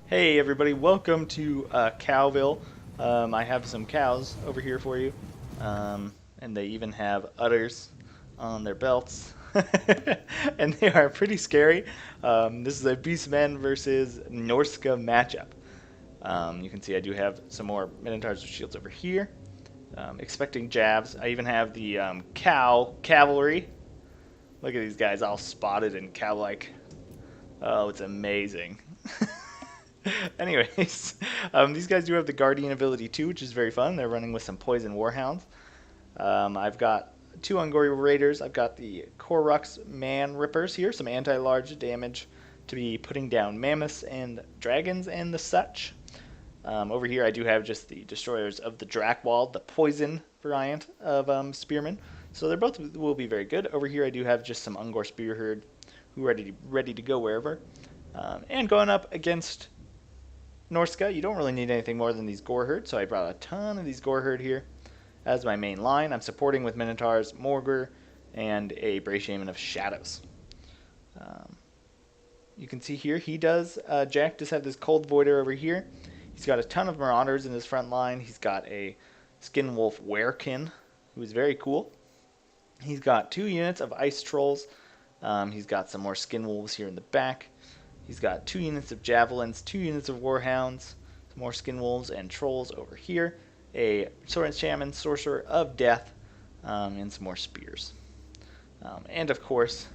Hey everybody, welcome to Cowville. I have some cows over here for you, and they even have udders on their belts, and they are pretty scary. This is a Beastmen versus Norsca matchup. You can see I do have some more Minotaurs with shields over here, expecting jabs. I even have the cow cavalry. Look at these guys all spotted and cow-like. Oh, it's amazing. Anyways, these guys do have the Guardian ability too, which is very fun. They're running with some Poison Warhounds. I've got two Ungori Raiders. I've got the Korux Man Rippers here, some anti-large damage to be putting down mammoths and dragons and the such. Over here I do have just the Destroyers of the Drakwald, the poison variant of Spearmen. So they're both will be very good. Over here I do have just some Ungor Spearherd who are ready to go wherever. And going up against Norsca, you don't really need anything more than these Goreherd, so I brought a ton of these Goreherd here as my main line. I'm supporting with Minotaurs, Morgr, and a Bray Shaman of Shadows. You can see here, Jack does have this Cold Voider over here. He's got a ton of Marauders in his front line. He's got a Skinwolf Werekin, who is very cool. He's got 2 units of Ice Trolls. He's got some more Skinwolves here in the back. He's got 2 units of Javelins, 2 units of Warhounds, some more Skinwolves and Trolls over here, a Sword Shaman, Sorcerer of Death, and some more Spears. And of course,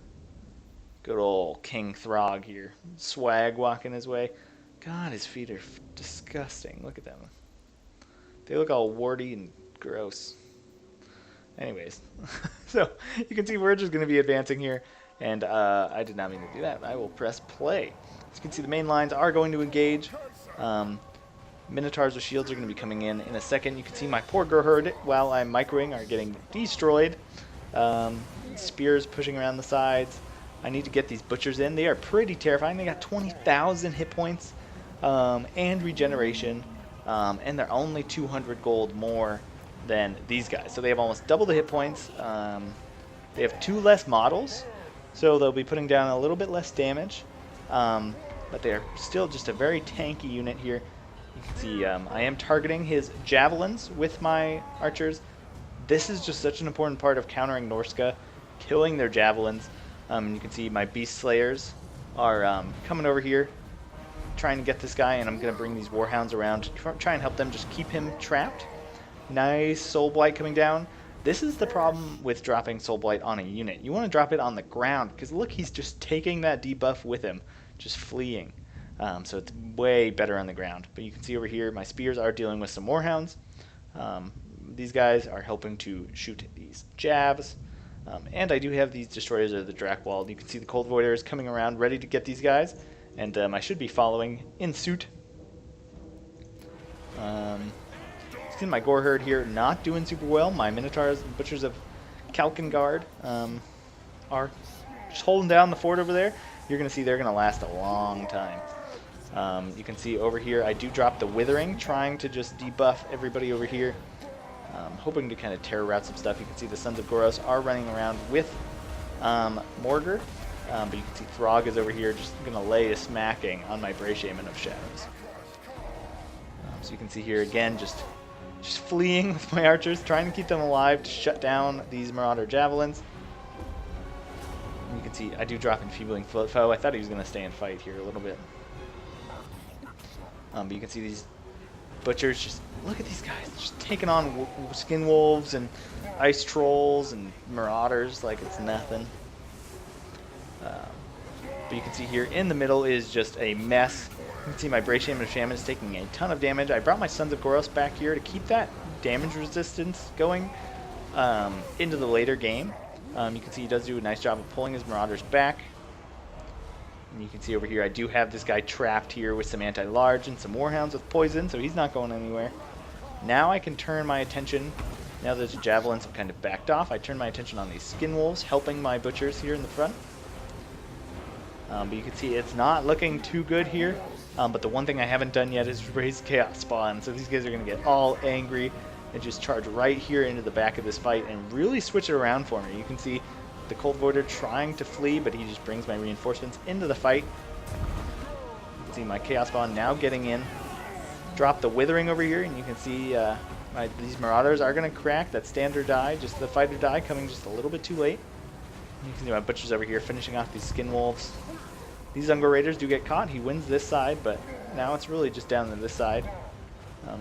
good old King Throg here, swag walking his way. God, his feet are disgusting. Look at them. They look all warty and gross. Anyways, so you can see we're just going to be advancing here. And I did not mean to do that. I will press play. As you can see, the main lines are going to engage. Minotaurs with shields are going to be coming in a second. You can see my poor Goreherd, while I'm microing, are getting destroyed. Spears pushing around the sides. I need to get these butchers in. They are pretty terrifying. They got 20,000 hit points and regeneration. And they're only 200 gold more than these guys. So they have almost double the hit points. They have 2 less models. So they'll be putting down a little bit less damage, but they're still just a very tanky unit here. You can see I am targeting his javelins with my archers. This is just such an important part of countering Norsca, killing their javelins. You can see my beast slayers are coming over here, trying to get this guy, and I'm going to bring these warhounds around to try and help them just keep him trapped. Nice soul blight coming down. This is the problem with dropping Soul Blight on a unit. You want to drop it on the ground, because look, he's just taking that debuff with him, just fleeing. So it's way better on the ground. But you can see over here, my spears are dealing with some Warhounds. These guys are helping to shoot these jabs. And I do have these Destroyers of the Drakwald. You can see the Cold Voiders coming around, ready to get these guys. And I should be following in suit. My Goreherd here not doing super well. My Minotaurs and Butchers of Kalkengard are just holding down the fort over there. You're going to see they're going to last a long time. You can see over here I do drop the Withering, trying to just debuff everybody over here. Hoping to kind of terror out some stuff. You can see the Sons of Goros are running around with Morgr. But you can see Throg is over here just going to lay a smacking on my Bray Shaman of Shadows. So you can see here again just fleeing with my archers, trying to keep them alive to shut down these Marauder Javelins. And you can see I do drop Enfeebling Foe. I thought he was going to stay and fight here a little bit. But you can see these Butchers, just look at these guys, just taking on Skin Wolves and Ice Trolls and Marauders like it's nothing. But you can see here in the middle is just a mess. You can see my Bray Shaman of Shaman is taking a ton of damage. I brought my Sons of Goros back here to keep that damage resistance going into the later game. You can see he does do a nice job of pulling his Marauders back. And you can see over here I do have this guy trapped here with some anti-large and some Warhounds with poison, so he's not going anywhere. Now I can turn my attention, now that the Javelins have kind of backed off, I turn my attention on these Skin Wolves, helping my Butchers here in the front. But you can see it's not looking too good here. But the one thing I haven't done yet is raise Chaos Spawn, so these guys are going to get all angry and just charge right here into the back of this fight and really switch it around for me. You can see the Cold Voider trying to flee, but he just brings my reinforcements into the fight. can see my Chaos Spawn now getting in. Drop the Withering over here, and you can see these Marauders are going to crack. That standard die, just the fighter die, coming just a little bit too late. You can see my Butchers over here finishing off these Skin Wolves. These Ungor Raiders do get caught. He wins this side, but now it's really just down to this side.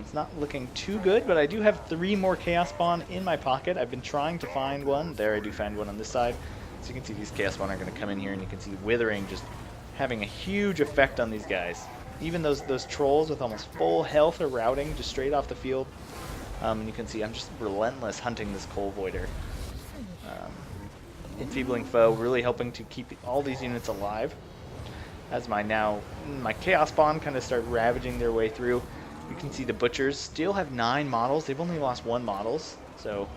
It's not looking too good, but I do have 3 more Chaos Spawn in my pocket. I've been trying to find one. There, I do find one on this side. So you can see these Chaos Spawn are going to come in here, and you can see Withering just having a huge effect on these guys. Even those Trolls with almost full health are routing just straight off the field. And you can see I'm just relentless hunting this Coal Voider. Enfeebling Foe really helping to keep all these units alive. As my Chaos Spawn kind of start ravaging their way through. You can see the Butchers still have 9 models. They've only lost 1 models, so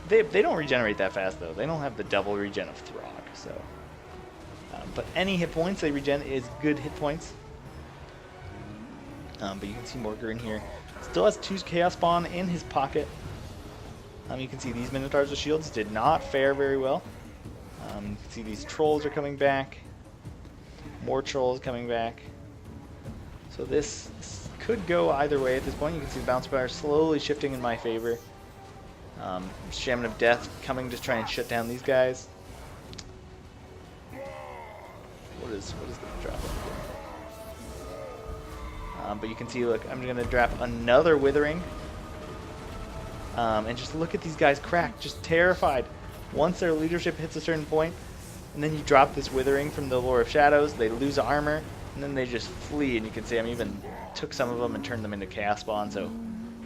they don't regenerate that fast though. They don't have the double regen of Throg. So, but any hit points they regen is good hit points. But you can see Morgar in here. Still has 2 Chaos Spawn in his pocket. You can see these Minotaurs with shields did not fare very well. You can see these Trolls are coming back. More Trolls coming back. So this could go either way at this point. You can see the Bounce Bar slowly shifting in my favor. Shaman of Death coming to try and shut down these guys. What is going to drop? But you can see, look, I'm going to drop another Withering. And just look at these guys crack, just terrified. Once their leadership hits a certain point, and then you drop this Withering from the Lore of Shadows, they lose armor, and then they just flee. And you can see I'm even took some of them and turned them into Chaos Spawn, so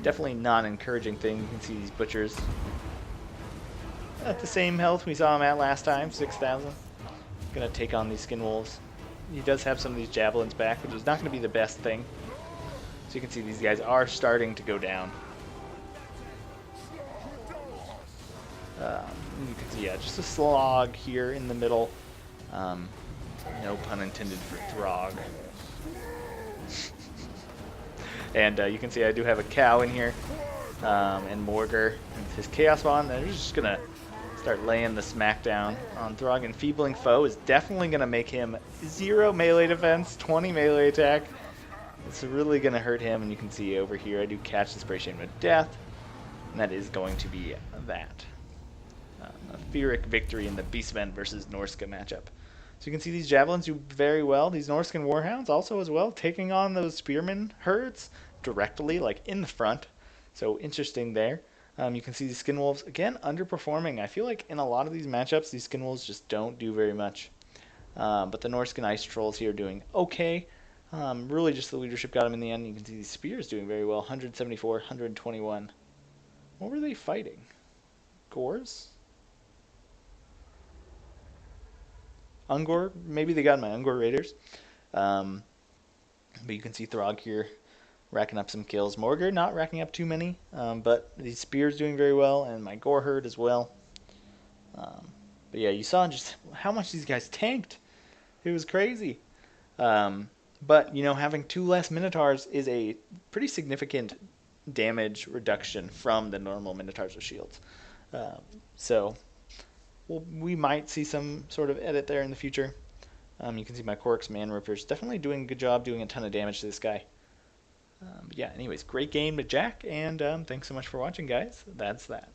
definitely not an encouraging thing. You can see these Butchers at the same health we saw him at last time, 6,000. Gonna take on these Skin Wolves. He does have some of these Javelins back, which is not going to be the best thing. So you can see these guys are starting to go down. You can see, yeah, just a slog here in the middle. No pun intended for Throg. And you can see I do have a Cow in here, and Morgar and his Chaos Spawn. They're just gonna start laying the smackdown on Throg. Enfeebling Foe is definitely gonna make him 0 melee defense, 20 melee attack. It's really gonna hurt him, and you can see over here I do catch the Spray Shaman of Death, and that is going to be that. A Pyrrhic victory in the Beastmen versus Norsca matchup. So you can see these Javelins do very well. These Norscan Warhounds also as well, taking on those Spearman herds directly, like in the front. So interesting there. You can see the Skin Wolves, again, underperforming. I feel like in a lot of these matchups, these Skin Wolves just don't do very much. But the Norscan Ice Trolls here doing okay. Really just the leadership got them in the end. You can see these Spears doing very well, 174, 121. What were they fighting? Gores? Ungor? Maybe they got my Ungor Raiders. But you can see Throg here racking up some kills. Morgar not racking up too many, but these Spears doing very well, and my Gore Herd as well. But yeah, you saw just how much these guys tanked. It was crazy. But, you know, having 2 less Minotaurs is a pretty significant damage reduction from the normal Minotaurs with shields. So we might see some sort of edit there in the future. You can see my Korx Man Rippers definitely doing a good job doing a ton of damage to this guy. But yeah, anyways, great game to Jack, and thanks so much for watching, guys. That's that.